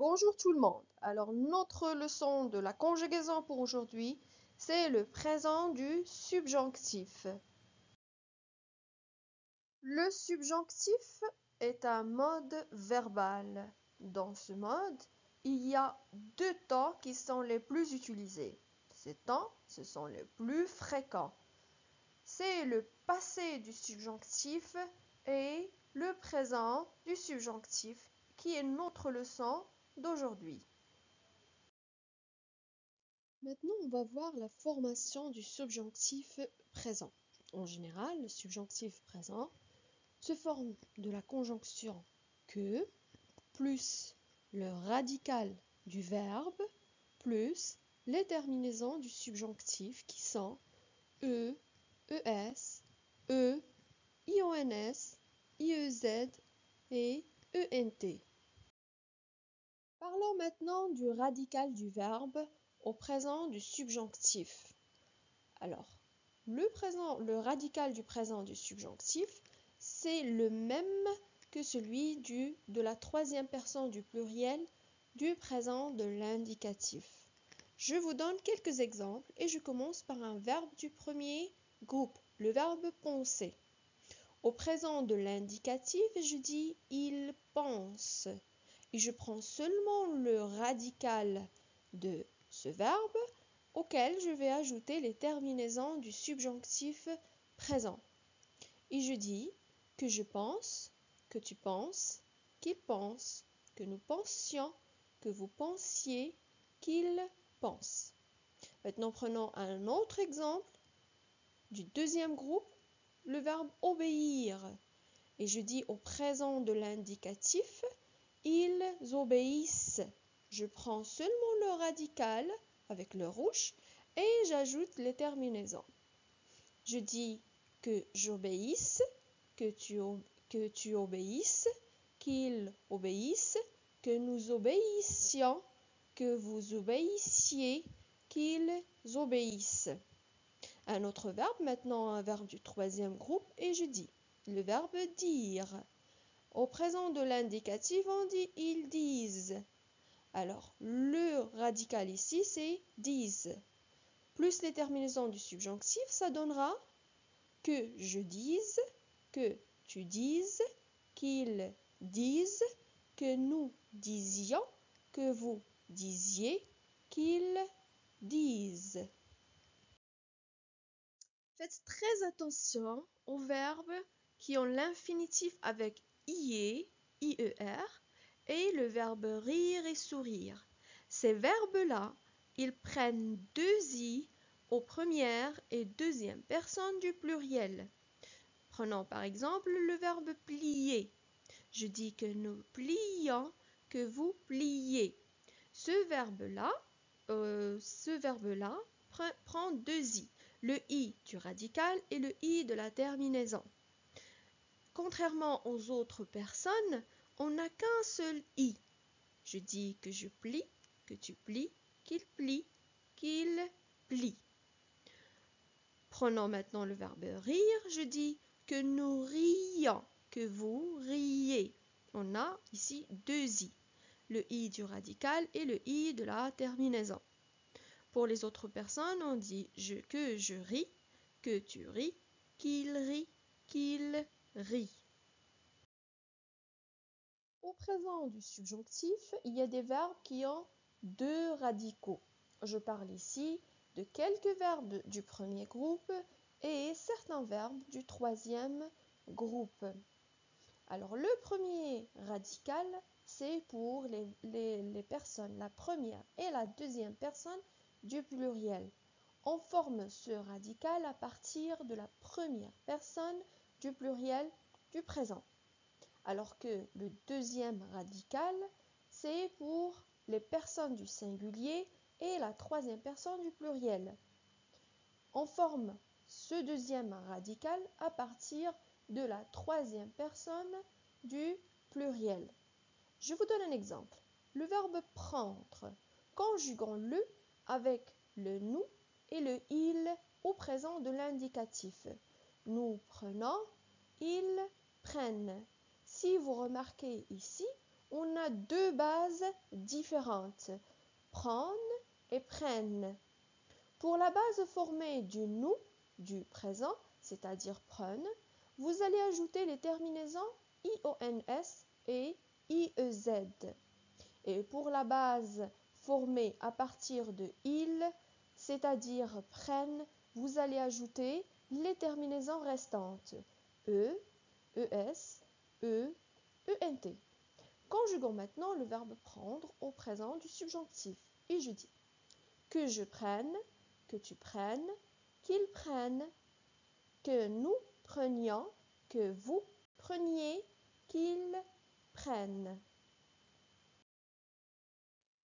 Bonjour tout le monde. Alors notre leçon de la conjugaison pour aujourd'hui, c'est le présent du subjonctif. Le subjonctif est un mode verbal. Dans ce mode, il y a deux temps qui sont les plus utilisés. Ces temps, ce sont les plus fréquents. C'est le passé du subjonctif et le présent du subjonctif qui est notre leçon d'aujourd'hui. Maintenant, on va voir la formation du subjonctif présent. En général, le subjonctif présent se forme de la conjonction que plus le radical du verbe plus les terminaisons du subjonctif qui sont e, es, e, ions, iez et ent. Parlons maintenant du radical du verbe au présent du subjonctif. Alors, le radical du présent du subjonctif, c'est le même que celui de la troisième personne du pluriel du présent de l'indicatif. Je vous donne quelques exemples et je commence par un verbe du premier groupe, le verbe penser. Au présent de l'indicatif, je dis « il pense » et je prends seulement le radical de ce verbe auquel je vais ajouter les terminaisons du subjonctif présent. Et je dis que je pense, que tu penses, qu'il pense, que nous pensions, que vous pensiez, qu'il pense. Maintenant, prenons un autre exemple du deuxième groupe, le verbe obéir. Et je dis au présent de l'indicatif, ils obéissent. Je prends seulement le radical avec le rouge et j'ajoute les terminaisons. Je dis que j'obéisse, que tu obéisses, qu'ils obéissent, que nous obéissions, que vous obéissiez, qu'ils obéissent. Un autre verbe, maintenant un verbe du troisième groupe, et je dis le verbe dire. Au présent de l'indicatif, on dit ils disent. Alors, le radical ici, c'est disent. Plus les terminaisons du subjonctif, ça donnera que je dise, que tu dises, qu'ils disent, que nous disions, que vous disiez, qu'ils disent. Faites très attention aux verbes qui ont l'infinitif avec ier, ier, et le verbe rire et sourire. Ces verbes-là, ils prennent deux i aux premières et deuxième personnes du pluriel. Prenons par exemple le verbe plier. Je dis que nous plions, que vous pliez. Ce verbe-là prend deux i. Le i du radical et le i de la terminaison. Contrairement aux autres personnes, on n'a qu'un seul i. Je dis que je plie, que tu plies, qu'il plie, qu'il plie. Prenons maintenant le verbe rire. Je dis que nous rions, que vous riez. On a ici deux i. Le i du radical et le i de la terminaison. Pour les autres personnes, on dit que je ris, que tu ris, qu'il rit, qu'il rit. Au présent du subjonctif, il y a des verbes qui ont deux radicaux. Je parle ici de quelques verbes du premier groupe et certains verbes du troisième groupe. Alors le premier radical, c'est pour les personnes, la première et la deuxième personne du pluriel. On forme ce radical à partir de la première personne du pluriel du présent. Alors que le deuxième radical, c'est pour les personnes du singulier et la troisième personne du pluriel. On forme ce deuxième radical à partir de la troisième personne du pluriel. Je vous donne un exemple. Le verbe prendre. Conjuguons le avec le nous et le il au présent de l'indicatif. Nous prenons, ils prennent. Si vous remarquez ici, on a deux bases différentes, prendre et prennent. Pour la base formée du nous, du présent, c'est-à-dire prenne, vous allez ajouter les terminaisons ions et iez. Et pour la base formée à partir de il, c'est-à-dire prenne, vous allez ajouter les terminaisons restantes e, es, e, ent. Conjuguons maintenant le verbe prendre au présent du subjonctif. Et je dis que je prenne, que tu prennes, qu'ils prennent, que nous prenions, que vous preniez, qu'ils prennent.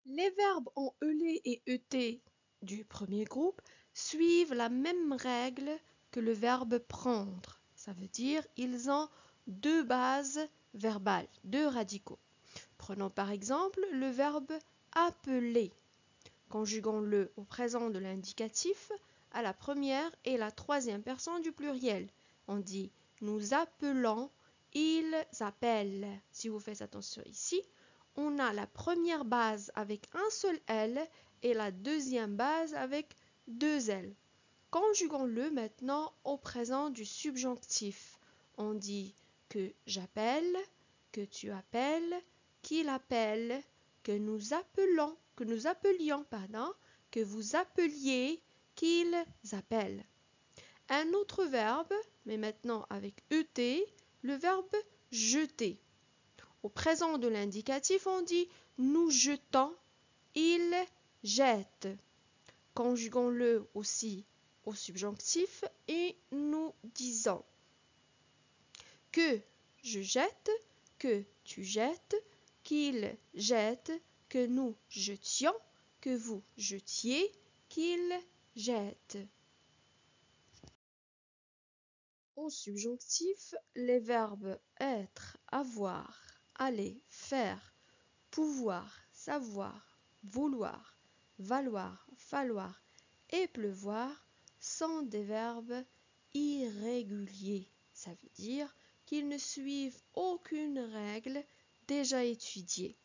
Les verbes en ELE et ET du premier groupe suivent la même règle que le verbe prendre. Ça veut dire ils ont deux bases verbales, deux radicaux. Prenons par exemple le verbe appeler. Conjuguons-le au présent de l'indicatif à la première et la troisième personne du pluriel. On dit nous appelons, ils appellent. Si vous faites attention ici, on a la première base avec un seul L et la deuxième base avec deux L. Conjuguons-le maintenant au présent du subjonctif. On dit que j'appelle, que tu appelles, qu'il appelle, que nous appelions, que vous appeliez, qu'ils appellent. Un autre verbe, mais maintenant avec ET, le verbe jeter. Au présent de l'indicatif, on dit nous jetons, ils jettent. Conjuguons-le aussi au subjonctif et nous disons que je jette, que tu jettes, qu'il jette, que nous jetions, que vous jetiez, qu'il jette. Au subjonctif, les verbes être, avoir, aller, faire, pouvoir, savoir, vouloir, valoir, falloir et pleuvoir sont des verbes irréguliers. Ça veut dire qu'ils ne suivent aucune règle déjà étudiée.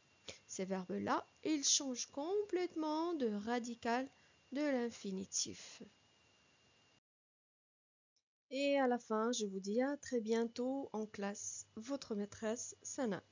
Ces verbes-là, ils changent complètement de radical de l'infinitif. Et à la fin, je vous dis à très bientôt en classe. Votre maîtresse, Sana.